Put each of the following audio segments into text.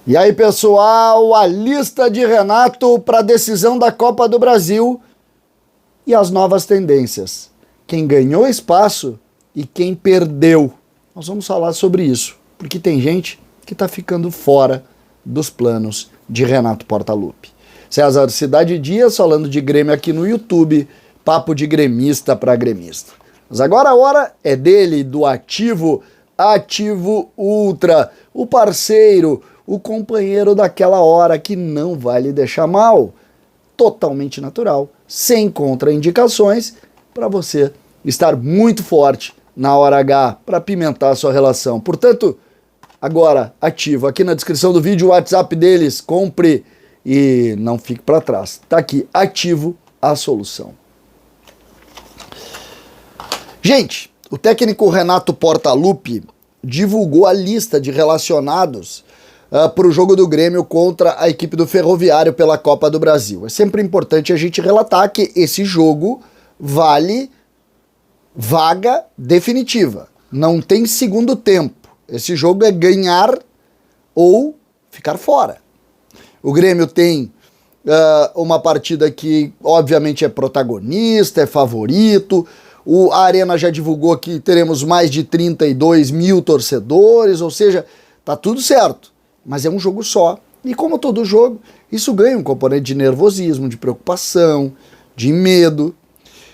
E aí, pessoal, a lista de Renato para a decisão da Copa do Brasil e as novas tendências. Quem ganhou espaço e quem perdeu. Nós vamos falar sobre isso, porque tem gente que está ficando fora dos planos de Renato Portaluppi. César Cidade Dias falando de Grêmio aqui no YouTube, papo de gremista para gremista. Mas agora a hora é dele, do Ativo Ultra, o parceiro, o companheiro daquela hora que não vai lhe deixar mal. Totalmente natural, sem contraindicações, para você estar muito forte na hora H, para pimentar a sua relação. Portanto, agora, Ativo, aqui na descrição do vídeo, o WhatsApp deles, compre e não fique para trás. Tá aqui, Ativo, a solução. Gente, o técnico Renato Portaluppi divulgou a lista de relacionados para o jogo do Grêmio contra a equipe do Ferroviário pela Copa do Brasil. É sempre importante a gente relatar que esse jogo vale vaga definitiva. Não tem segundo tempo. Esse jogo é ganhar ou ficar fora. O Grêmio tem uma partida que obviamente é protagonista, é favorito. A Arena já divulgou que teremos mais de 32 mil torcedores, ou seja, tá tudo certo. Mas é um jogo só. E como todo jogo, isso ganha um componente de nervosismo, de preocupação, de medo.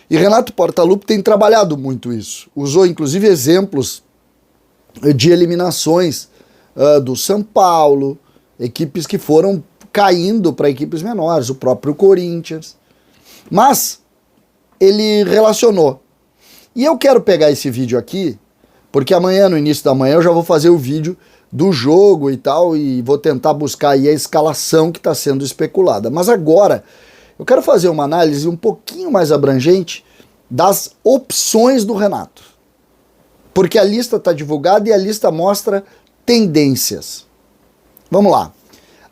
E Renato Portaluppi tem trabalhado muito isso. Usou inclusive exemplos de eliminações do São Paulo, equipes que foram caindo para equipes menores, o próprio Corinthians. Mas ele relacionou. E eu quero pegar esse vídeo aqui, porque amanhã, no início da manhã, eu já vou fazer o vídeo do jogo e tal, e vou tentar buscar aí a escalação que está sendo especulada. Mas agora, eu quero fazer uma análise um pouquinho mais abrangente das opções do Renato. Porque a lista está divulgada e a lista mostra tendências. Vamos lá.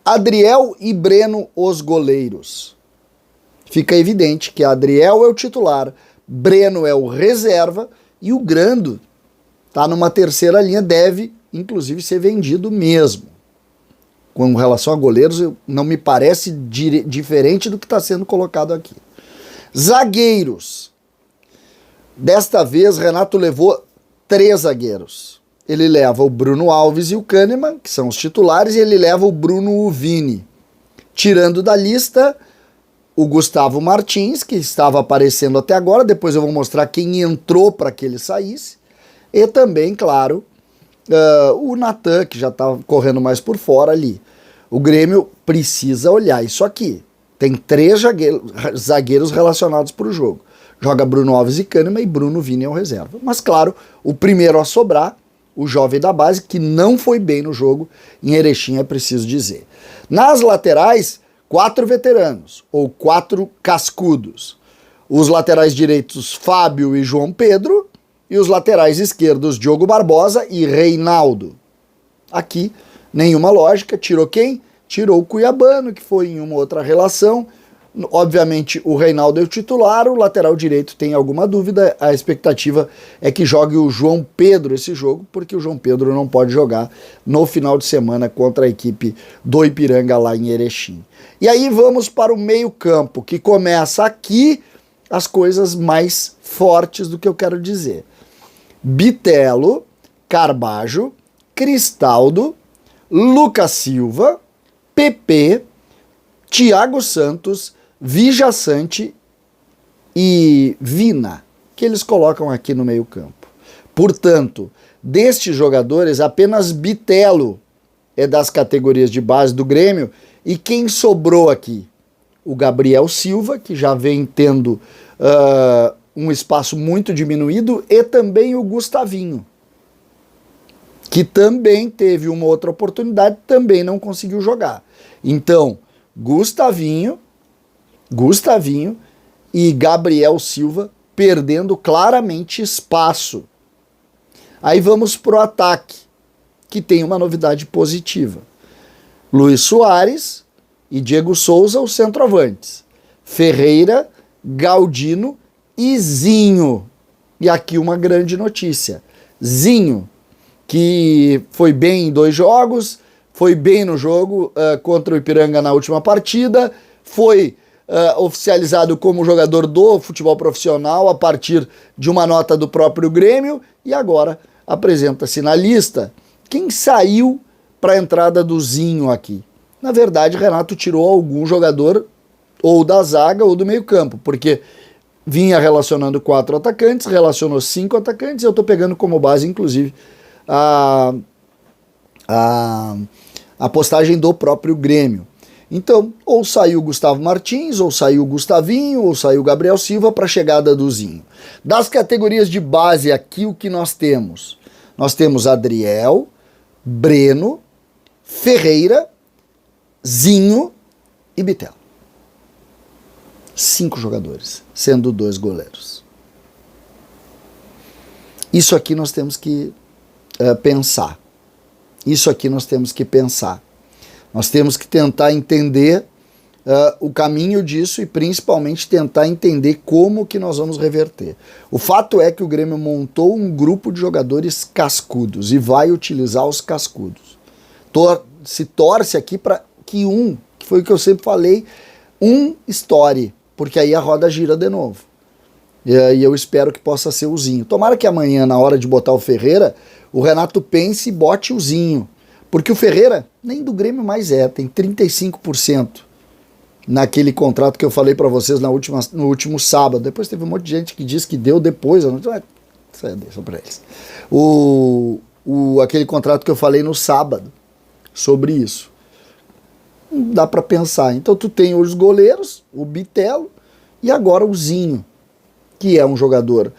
Adriel e Breno, os goleiros. Fica evidente que Adriel é o titular, Breno é o reserva e o Grando está numa terceira linha, deve inclusive ser vendido mesmo. Com relação a goleiros, não me parece diferente do que está sendo colocado aqui. Zagueiros. Desta vez, Renato levou 3 zagueiros. Ele leva o Bruno Alves e o Kahneman, que são os titulares, e ele leva o Bruno Vini. Tirando da lista o Gustavo Martins, que estava aparecendo até agora, depois eu vou mostrar quem entrou para que ele saísse, e também, claro, o Natan, que já estava correndo mais por fora ali. O Grêmio precisa olhar isso aqui. Tem 3 zagueiros relacionados para o jogo. Joga Bruno Alves e Kahneman e Bruno Vini é o reserva. Mas claro, o primeiro a sobrar, o jovem da base, que não foi bem no jogo em Erechim, é preciso dizer. Nas laterais, 4 veteranos, ou 4 cascudos. Os laterais direitos, Fábio e João Pedro, e os laterais esquerdos, Diogo Barbosa e Reinaldo. Aqui, nenhuma lógica. Tirou quem? Tirou o Cuiabano, que foi em uma outra relação. Obviamente, o Reinaldo é o titular, o lateral direito tem alguma dúvida. A expectativa é que jogue o João Pedro esse jogo, porque o João Pedro não pode jogar no final de semana contra a equipe do Ipiranga lá em Erechim. E aí vamos para o meio-campo, que começa aqui as coisas mais fortes do que eu quero dizer. Bitelo, Carbajo, Cristaldo, Lucas Silva, PP, Thiago Santos, Vijaçante e Vina, que eles colocam aqui no meio-campo. Portanto, destes jogadores, apenas Bitelo é das categorias de base do Grêmio. E quem sobrou aqui? O Gabriel Silva, que já vem tendo um espaço muito diminuído, e também o Gustavinho, que também teve uma outra oportunidade, também não conseguiu jogar. Então, Gustavinho e Gabriel Silva perdendo claramente espaço. Aí vamos para o ataque, que tem uma novidade positiva. Luiz Soares e Diego Souza, os centroavantes. Ferreira, Galdino e Zinho. E aqui uma grande notícia. Zinho, que foi bem em 2 jogos, foi bem no jogo contra o Ipiranga na última partida, foi oficializado como jogador do futebol profissional a partir de uma nota do próprio Grêmio e agora apresenta-se na lista. Quem saiu para a entrada do Zinho aqui? Na verdade, Renato tirou algum jogador ou da zaga ou do meio campo, porque vinha relacionando 4 atacantes, relacionou 5 atacantes, eu estou pegando como base, inclusive, a postagem do próprio Grêmio. Então, ou saiu o Gustavo Martins, ou saiu o Gustavinho, ou saiu o Gabriel Silva para a chegada do Zinho. Das categorias de base aqui, o que nós temos? Nós temos Adriel, Breno, Ferreira, Zinho e Bitelo. 5 jogadores, sendo 2 goleiros. Isso aqui nós temos que pensar. Isso aqui nós temos que pensar. Nós temos que tentar entender o caminho disso e principalmente tentar entender como que nós vamos reverter. O fato é que o Grêmio montou um grupo de jogadores cascudos e vai utilizar os cascudos. Se torce aqui para que que foi o que eu sempre falei, estoure, porque aí a roda gira de novo. E eu espero que possa ser o Zinho. Tomara que amanhã, na hora de botar o Ferreira, o Renato pense e bote o Zinho. Porque o Ferreira nem do Grêmio mais tem 35% naquele contrato que eu falei para vocês no último sábado. Depois teve um monte de gente que disse que deu depois. Isso aí deixa para eles. Aquele contrato que eu falei no sábado sobre isso. Não dá para pensar. Então tu tem os goleiros, o Bitelo e agora o Zinho, que é um jogador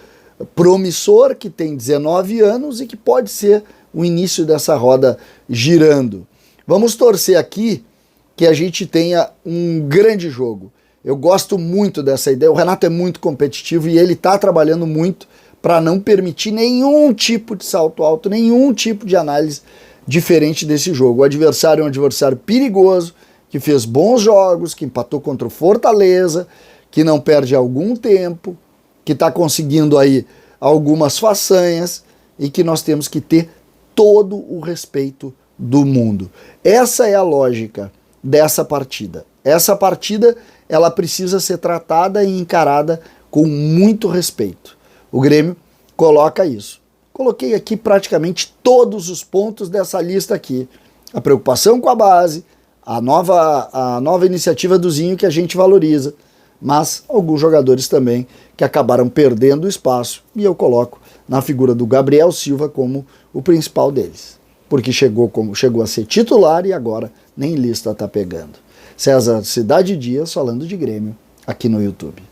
promissor, que tem 19 anos e que pode ser o início dessa roda girando. Vamos torcer aqui que a gente tenha um grande jogo. Eu gosto muito dessa ideia. O Renato é muito competitivo e ele está trabalhando muito para não permitir nenhum tipo de salto alto, nenhum tipo de análise diferente desse jogo. O adversário é um adversário perigoso, que fez bons jogos, que empatou contra o Fortaleza, que não perde algum tempo, que está conseguindo aí algumas façanhas e que nós temos que ter todo o respeito do mundo. Essa é a lógica dessa partida. Essa partida, ela precisa ser tratada e encarada com muito respeito. O Grêmio coloca isso. Coloquei aqui praticamente todos os pontos dessa lista aqui. A preocupação com a base, a nova iniciativa do Zinho que a gente valoriza, mas alguns jogadores também que acabaram perdendo espaço e eu coloco na figura do Gabriel Silva como o principal deles, porque chegou a ser titular e agora nem lista está pegando. César Cidade Dias falando de Grêmio aqui no YouTube.